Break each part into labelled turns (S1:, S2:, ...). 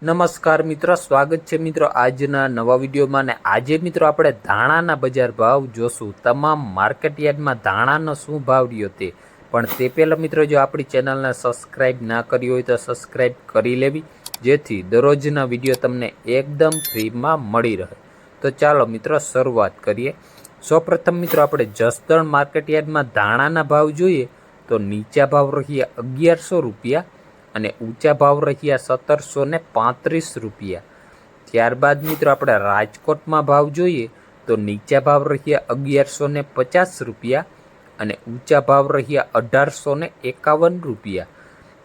S1: નમસ્કાર મિત્રો, સ્વાગત છે મિત્રો આજના નવા વિડીયોમાં। ને આજે મિત્રો આપણે ધાણાના બજાર ભાવ જોશું। તમામ માર્કેટ યાર્ડમાં ધાણાનો શું ભાવ રહ્યો તે પણ તે પહેલાં મિત્રો જો આપણી ચેનલને સબસ્ક્રાઈબ ના કરી હોય તો સબસ્ક્રાઈબ કરી લેવી, જેથી દરરોજના વિડીયો તમને એકદમ ફ્રીમાં મળી રહે। તો ચાલો મિત્રો શરૂઆત કરીએ। સૌપ્રથમ મિત્રો આપણે જસદણ માર્કેટ યાર્ડમાં ધાણાના ભાવ જોઈએ તો નીચા ભાવ રહ્યા 1100 રૂપિયા અને ઊંચા ભાવ રહ્યા 1735 રૂપિયા। ત્યારબાદ મિત્રો આપણે રાજકોટમાં ભાવ જોઈએ તો નીચા ભાવ રહ્યા 1150 રૂપિયા અને ઊંચા ભાવ રહ્યા 1851 રૂપિયા।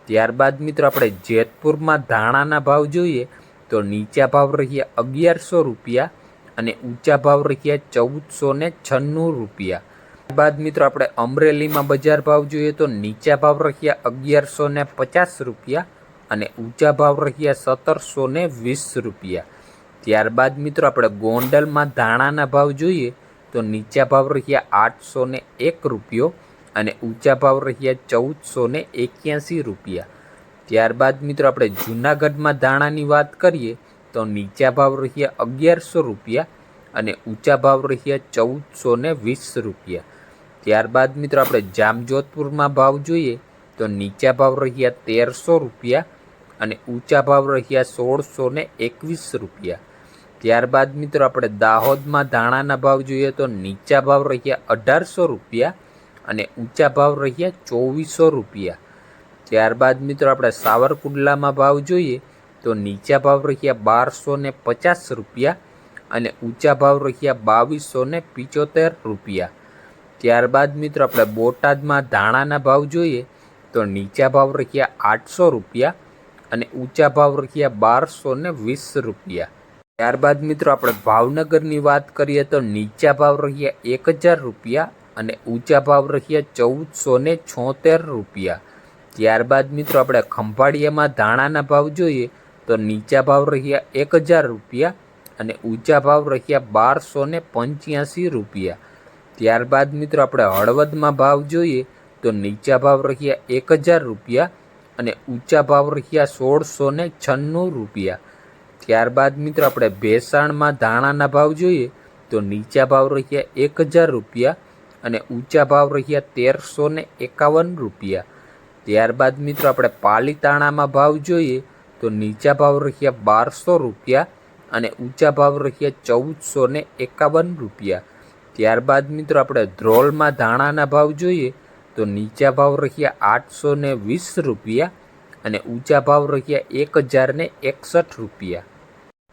S1: ત્યારબાદ મિત્રો આપણે જેતપુરમાં ધાણાના ભાવ જોઈએ તો નીચા ભાવ રહ્યા 1100 રૂપિયા અને ઊંચા ભાવ રહ્યા 1496 રૂપિયા। ત્યારબાદ મિત્રો આપણે અમરેલીમાં બજાર ભાવ જોઈએ તો નીચા ભાવ રહ્યા 1150 રૂપિયા અને ઊંચા ભાવ રહ્યા 1720 રૂપિયા। ત્યારબાદ મિત્રો આપણે ગોંડલમાં ધાણાના ભાવ જોઈએ તો નીચા ભાવ રહ્યા 801 રૂપિયો અને ઊંચા ભાવ રહ્યા 1481 રૂપિયા। ત્યારબાદ મિત્રો આપણે જૂનાગઢમાં ધાણાની વાત કરીએ તો નીચા ભાવ રહ્યા 1100 રૂપિયા અને ઊંચા ભાવ રહ્યા 1420 રૂપિયા। ત્યારબાદ મિત્રો આપણે જામજોધપુરમાં ભાવ જોઈએ તો નીચા ભાવ રહ્યા 1300 રૂપિયા અને ઊંચા ભાવ રહ્યા 1621 રૂપિયા। ત્યારબાદ મિત્રો આપણે દાહોદમાં ધાણાના ભાવ જોઈએ તો નીચા ભાવ રહ્યા 1800 રૂપિયા અને ઊંચા ભાવ રહ્યા 2400 રૂપિયા। ત્યારબાદ મિત્રો આપણે સાવરકુંડલામાં ભાવ જોઈએ તો નીચા ભાવ રહ્યા 1250 રૂપિયા અને ઊંચા ભાવ રહ્યા 2275 રૂપિયા। ત્યારબાદ મિત્રો આપણે બોટાદમાં ધાણાના ભાવ જોઈએ તો નીચા ભાવ રહ્યા 800 રૂપિયા અને ઊંચા ભાવ રહ્યા 1220 રૂપિયા। ત્યારબાદ મિત્રો આપણે ભાવનગરની વાત કરીએ તો નીચા ભાવ રહ્યા 1000 રૂપિયા અને ઊંચા ભાવ રહ્યા 1476 રૂપિયા। ત્યારબાદ મિત્રો આપણે ખંભાળિયામાં ધાણાના ભાવ જોઈએ તો નીચા ભાવ રહ્યા 1000 રૂપિયા અને ઊંચા ભાવ રહ્યા 1285 રૂપિયા। ત્યારબાદ મિત્રો આપણે હળવદમાં ભાવ જોઈએ તો નીચા ભાવ રહ્યા 1000 રૂપિયા અને ઊંચા ભાવ રહ્યા 1696 રૂપિયા। ત્યારબાદ મિત્રો આપણે ભેસાણમાં ધાણાના ભાવ જોઈએ તો નીચા ભાવ રહ્યા 1000 રૂપિયા અને ઊંચા ભાવ રહ્યા 1351 રૂપિયા। ત્યારબાદ મિત્રો આપણે પાલીતાણામાં ભાવ જોઈએ તો નીચા ભાવ રહ્યા 1200 રૂપિયા અને ઊંચા ભાવ રહ્યા 1451 રૂપિયા। ત્યારબાદ મિત્રો આપણે ધ્રોલમાં ધાણાના ભાવ જોઈએ તો નીચા ભાવ રહ્યા 820 રૂપિયા અને ઊંચા ભાવ રહ્યા 1061 રૂપિયા।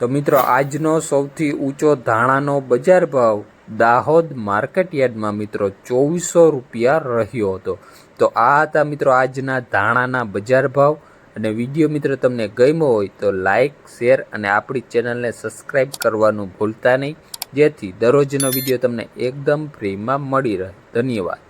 S1: તો મિત્રો આજનો સૌથી ઊંચો ધાણાનો બજાર ભાવ દાહોદ માર્કેટ યાર્ડમાં મિત્રો 2400 રૂપિયા રહ્યો હતો। તો આ હતા મિત્રો આજના ધાણાના બજાર ભાવ। અને વિડીયો મિત્રો તમને ગમ્યો હોય તો લાઇક, શેર અને આપણી ચેનલને સબસ્ક્રાઈબ કરવાનું ભૂલતા નહીં, જેથી દરરોજનો વિડીયો તમને એકદમ ફ્રીમાં મળી રહે। ધન્યવાદ।